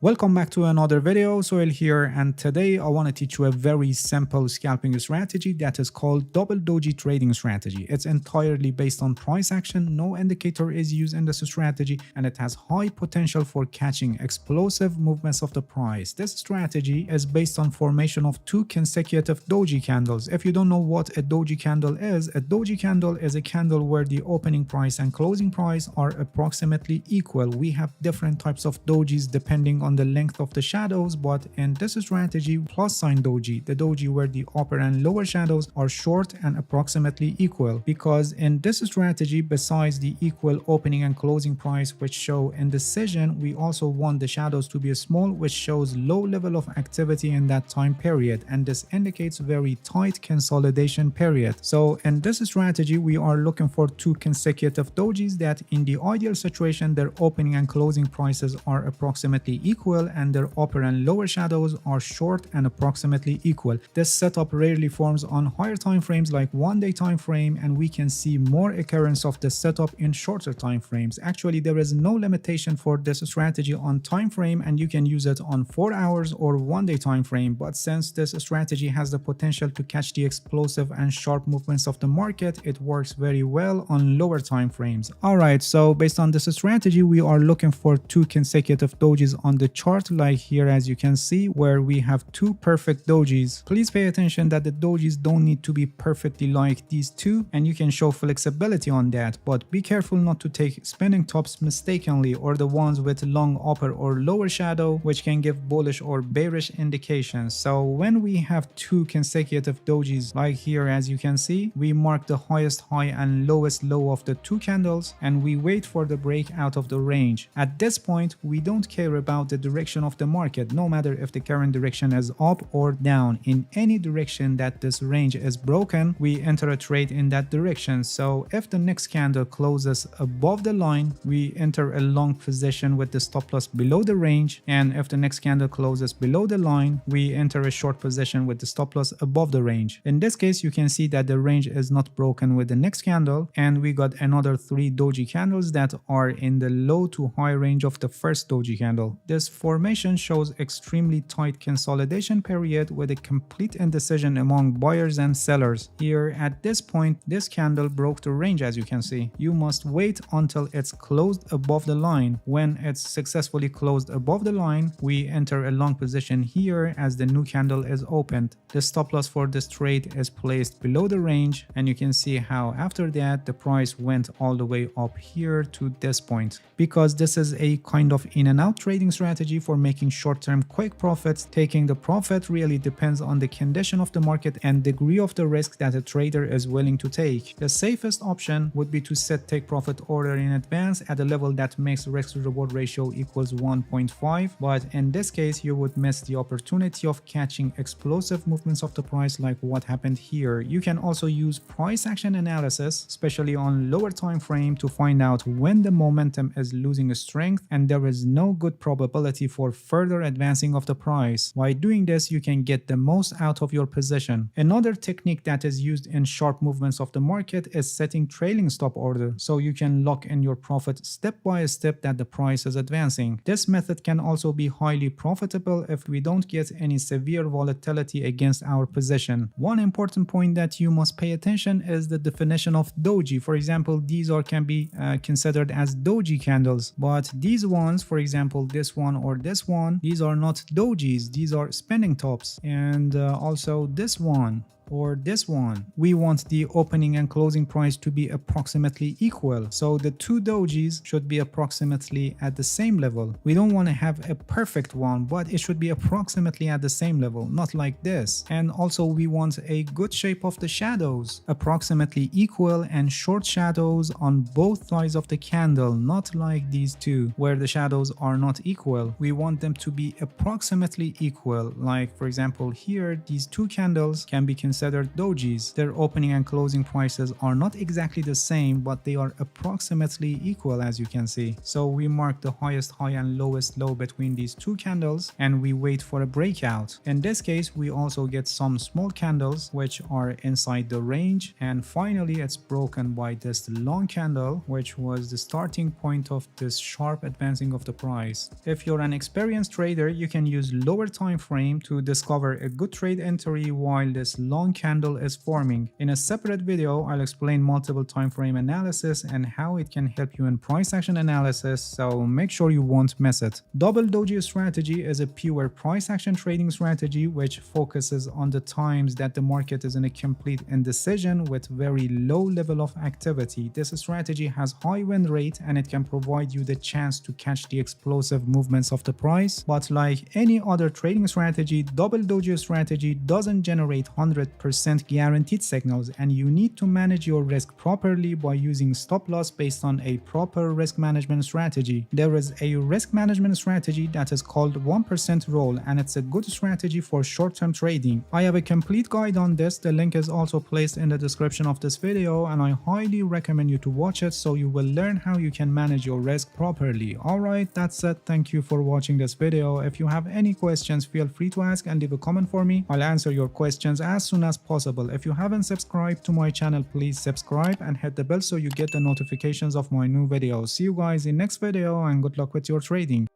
Welcome back to another video. Soil here, and today I want to teach you a very simple scalping strategy that is called double doji trading strategy. It's entirely based on price action, no indicator is used in this strategy, and it has high potential for catching explosive movements of the price. This strategy is based on formation of two consecutive doji candles. If you don't know what a doji candle is a candle where the opening price and closing price are approximately equal. We have different types of dojis depending on the length of the shadows, but in this strategy, plus sign doji, the doji where the upper and lower shadows are short and approximately equal, because in this strategy, besides the equal opening and closing price which show indecision, we also want the shadows to be small, which shows low level of activity in that time period, and this indicates very tight consolidation period. So in this strategy, we are looking for two consecutive dojis that in the ideal situation, their opening and closing prices are approximately equal and their upper and lower shadows are short and approximately equal. This setup rarely forms on higher time frames like 1 day time frame, and we can see more occurrence of this setup in shorter time frames. Actually, there is no limitation for this strategy on time frame, and you can use it on 4 hours or 1 day time frame, but since this strategy has the potential to catch the explosive and sharp movements of the market, it works very well on lower time frames. Alright, so based on this strategy, we are looking for two consecutive dojis on the chart, like here as you can see, where we have two perfect dojis. Please pay attention that the dojis don't need to be perfectly like these two, and you can show flexibility on that, but be careful not to take spinning tops mistakenly, or the ones with long upper or lower shadow, which can give bullish or bearish indications. So when we have two consecutive dojis like here as you can see, we mark the highest high and lowest low of the two candles, and we wait for the break out of the range. At this point, we don't care about the direction of the market, no matter if the current direction is up or down. In any direction that this range is broken, we enter a trade in that direction. So if the next candle closes above the line, we enter a long position with the stop loss below the range, and if the next candle closes below the line, we enter a short position with the stop loss above the range. In this case, you can see that the range is not broken with the next candle, and we got another 3 doji candles that are in the low to high range of the first doji candle. This formation shows extremely tight consolidation period with a complete indecision among buyers and sellers. Here at this point, this candle broke the range as you can see. You must wait until it's closed above the line. When it's successfully closed above the line, we enter a long position here as the new candle is opened. The stop loss for this trade is placed below the range, and you can see how after that the price went all the way up here to this point. Because this is a kind of in and out trading strategy for making short-term quick profits, taking the profit really depends on the condition of the market and degree of the risk that a trader is willing to take. The safest option would be to set take profit order in advance at a level that makes risk to reward ratio equals 1.5, but in this case you would miss the opportunity of catching explosive movements of the price like what happened here. You can also use price action analysis, especially on lower time frame, to find out when the momentum is losing strength and there is no good probability for further advancing of the price. By doing this, you can get the most out of your position. Another technique that is used in sharp movements of the market is setting trailing stop order, so you can lock in your profit step by step that the price is advancing. This method can also be highly profitable if we don't get any severe volatility against our position. One important point that you must pay attention is the definition of doji. For example, these can be considered as doji candles, but these ones, for example this one or this one, these are not dojis, these are spinning tops, and also this one or this one. We want the opening and closing price to be approximately equal, so the two dojis should be approximately at the same level. We don't want to have a perfect one, but it should be approximately at the same level, not like this. And also we want a good shape of the shadows, approximately equal, and short shadows on both sides of the candle, not like these two where the shadows are not equal. We want them to be approximately equal, like for example here these two candles can be considered considered dojis. Their opening and closing prices are not exactly the same, but they are approximately equal, as you can see. So we mark the highest high and lowest low between these two candles and we wait for a breakout. In this case, we also get some small candles which are inside the range, and finally it's broken by this long candle, which was the starting point of this sharp advancing of the price. If you're an experienced trader, you can use lower time frame to discover a good trade entry while this long candle is forming. In a separate video, I'll explain multiple time frame analysis and how it can help you in price action analysis, so make sure you won't miss it. Double doji strategy is a pure price action trading strategy which focuses on the times that the market is in a complete indecision with very low level of activity. This strategy has high win rate and it can provide you the chance to catch the explosive movements of the price, but like any other trading strategy, double doji strategy doesn't generate 100% guaranteed signals, and you need to manage your risk properly by using stop loss based on a proper risk management strategy. There is a risk management strategy that is called 1% roll, and it's a good strategy for short-term trading. I have a complete guide on this. The link is also placed in the description of this video, and I highly recommend you to watch it so you will learn how you can manage your risk properly. Alright, that's it. Thank you for watching this video. If you have any questions, feel free to ask and leave a comment for me. I'll answer your questions as soon as possible. If you haven't subscribed to my channel, please subscribe and hit the bell so you get the notifications of my new videos. See you guys in next video and good luck with your trading.